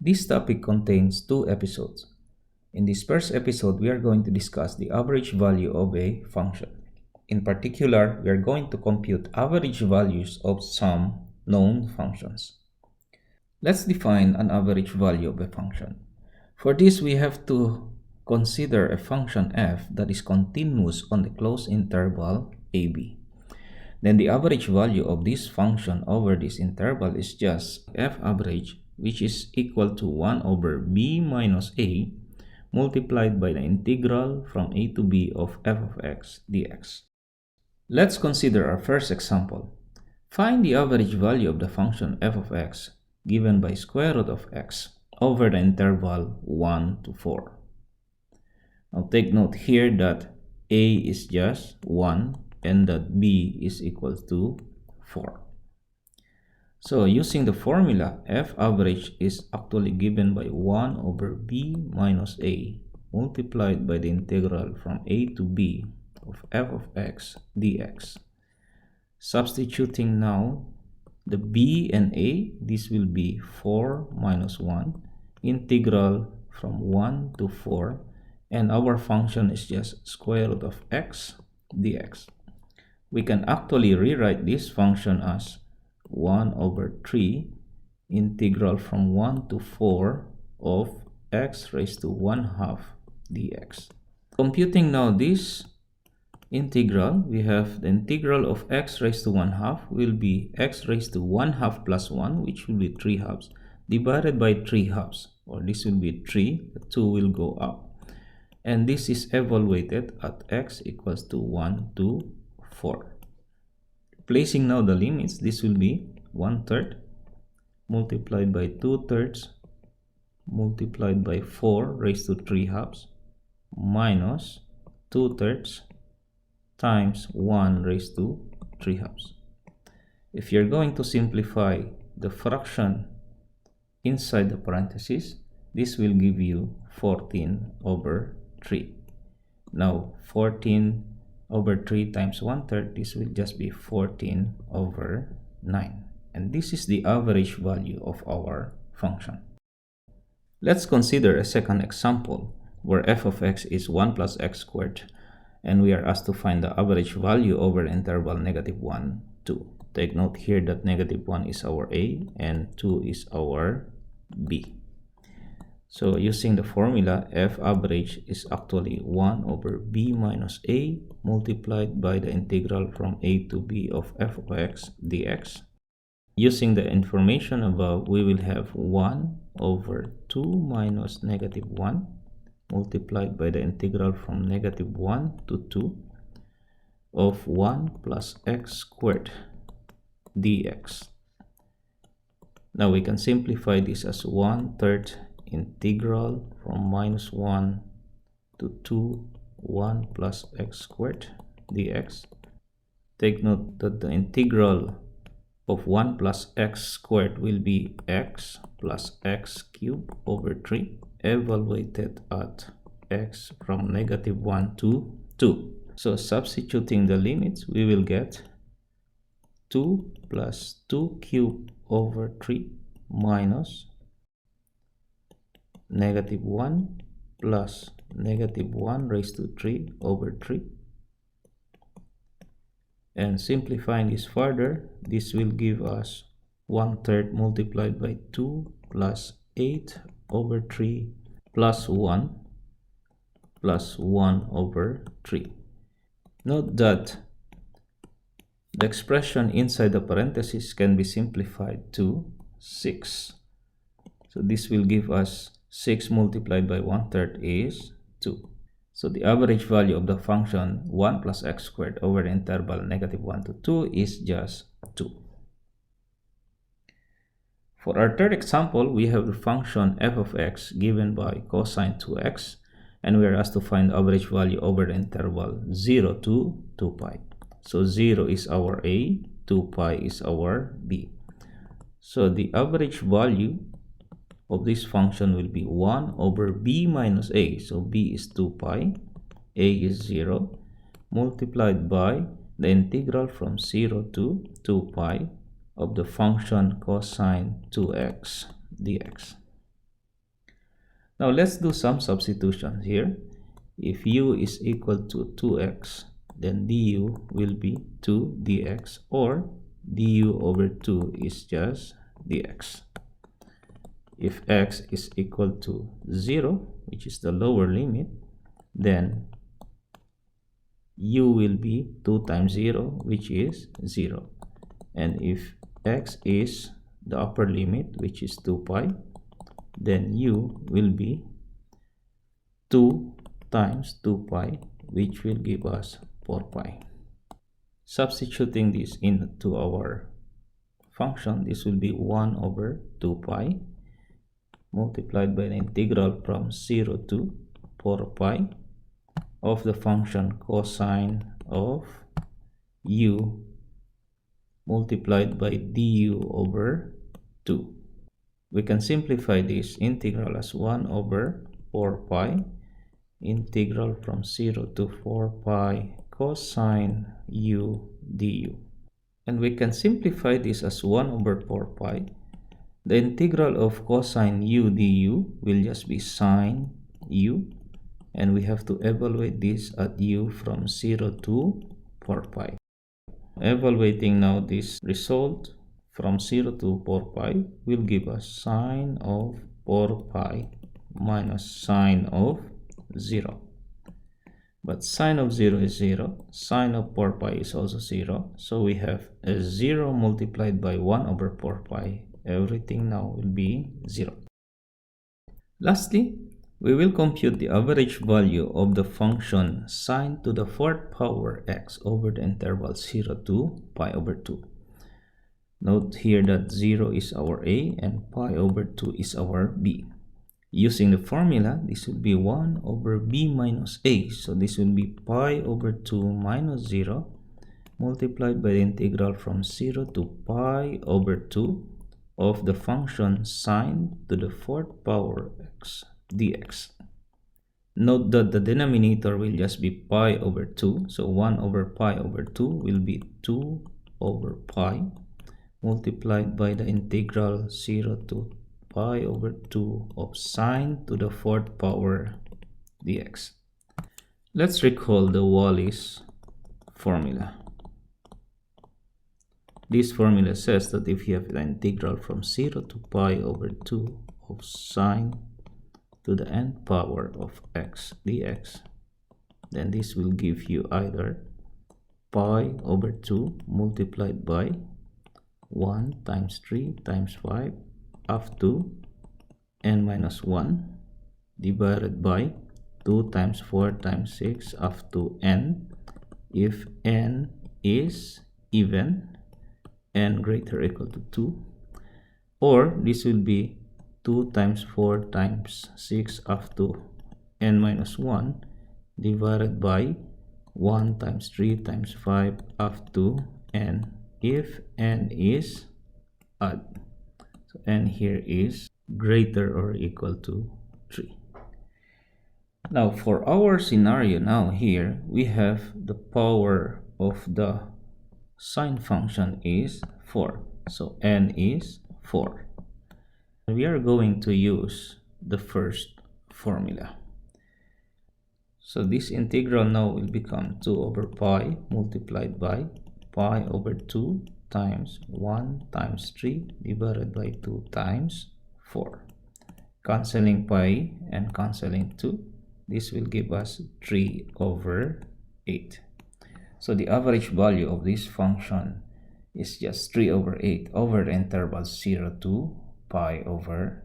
This topic contains 2 episodes. In this first episode, we are going to discuss the average value of a function. In particular, we are going to compute average values of some known functions. Let's define an average value of a function. For this, we have to consider a function f that is continuous on the closed interval ab. Then the average value of this function over this interval is just f average, which is equal to 1 over b minus a multiplied by the integral from a to b of f of x dx. Let's consider our first example. Find the average value of the function f of x given by square root of x over the interval 1 to 4. Now take note here that a is just 1 and that b is equal to 4. So using the formula, f average is actually given by 1 over b minus a multiplied by the integral from a to b of f of x dx. Substituting now the b and a, this will be 4 minus 1 integral from 1 to 4, and our function is just square root of x dx. We can actually rewrite this function as 1 over 3 integral from 1 to 4 of x raised to 1/2 dx. Computing now this integral, we have the integral of x raised to 1/2 will be x raised to 1/2 plus 1, which will be 3/2, divided by 3/2, or this will be 3, the 2 will go up. And this is evaluated at x equals to 1 to 4. Placing now the limits, this will be 1/3 multiplied by 2/3 multiplied by 4 raised to 3/2 minus 2/3 times 1 raised to 3/2. If you're going to simplify the fraction inside the parentheses, this will give you 14 over 3. Now 14 over 3 times 1/3, this will just be 14 over 9. And this is the average value of our function. Let's consider a second example where f of x is 1 plus x squared, and we are asked to find the average value over the interval -1, 2. Take note here that -1 is our a and 2 is our b. So using the formula, f average is actually 1 over b minus a multiplied by the integral from a to b of f of x dx. Using the information above, we will have 1 over 2 minus -1 multiplied by the integral from -1 to 2 of 1 plus x squared dx. Now we can simplify this as 1/3 integral from -1 to 2 1 plus x squared dx. Take note that the integral of 1 plus x squared will be x plus x cubed over 3 evaluated at x from -1 to 2. So substituting the limits, we will get 2 plus 2 cubed over 3 minus -1 plus -1 raised to 3 over 3. And simplifying this further, this will give us 1/3 multiplied by 2 plus 8 over 3 plus 1 over 3. Note that the expression inside the parentheses can be simplified to 6. So this will give us 6 multiplied by 1/3 is 2. So the average value of the function 1 plus x squared over the interval -1 to 2 is just 2. For our third example, we have the function f of x given by cosine 2x, and we are asked to find the average value over the interval 0 to 2 pi. So 0 is our a, 2 pi is our b. So the average value of this function will be 1 over b minus a. So b is 2 pi, a is 0, multiplied by the integral from 0 to 2 pi of the function cosine 2x dx. Now let's do some substitutions here. If u is equal to 2x, then du will be 2 dx, or du over 2 is just dx. If x is equal to 0, which is the lower limit, then u will be 2 times 0, which is 0. And if x is the upper limit, which is 2 pi, then u will be 2 times 2 pi, which will give us 4 pi. Substituting this into our function, this will be 1 over 2 pi multiplied by the integral from 0 to 4 pi of the function cosine of u multiplied by du over 2. We can simplify this integral as 1 over 4 pi integral from 0 to 4 pi cosine u du. And we can simplify this as 1 over 4 pi. The integral of cosine u du will just be sine u, and we have to evaluate this at u from 0 to 4 pi. Evaluating now this result from 0 to 4 pi will give us sine of 4 pi minus sine of 0. But sine of 0 is 0, sine of 4 pi is also 0, so we have a 0 multiplied by 1 over 4 pi. Everything now will be 0. Lastly, we will compute the average value of the function sine to the 4th power x over the interval 0 to pi over 2. Note here that 0 is our a and pi over 2 is our b. Using the formula, this will be 1 over b minus a. So this will be pi over 2 minus 0 multiplied by the integral from 0 to pi over 2 of the function sine to the 4th power x dx. Note that the denominator will just be pi over 2. So 1 over pi over 2 will be 2 over pi multiplied by the integral 0 to pi over 2 of sine to the 4th power dx. Let's recall the Wallis formula. This formula says that if you have the integral from 0 to pi over 2 of sine to the nth power of x dx, then this will give you either pi over 2 multiplied by 1 times 3 times 5 up to n minus 1 divided by 2 times 4 times 6 up to n if n is even n greater or equal to 2, or this will be 2 times 4 times 6 up to n minus 1 divided by 1 times 3 times 5 up to n if n is odd. So n here is greater or equal to 3. Now for our scenario now here, we have the power of the sine function is 4. So n is 4. We are going to use the first formula. So this integral now will become 2 over pi multiplied by pi over 2 times 1 times 3 divided by 2 times 4. Cancelling pi and cancelling 2, this will give us 3 over 8. So the average value of this function is just 3 over 8 over the interval 0 to pi over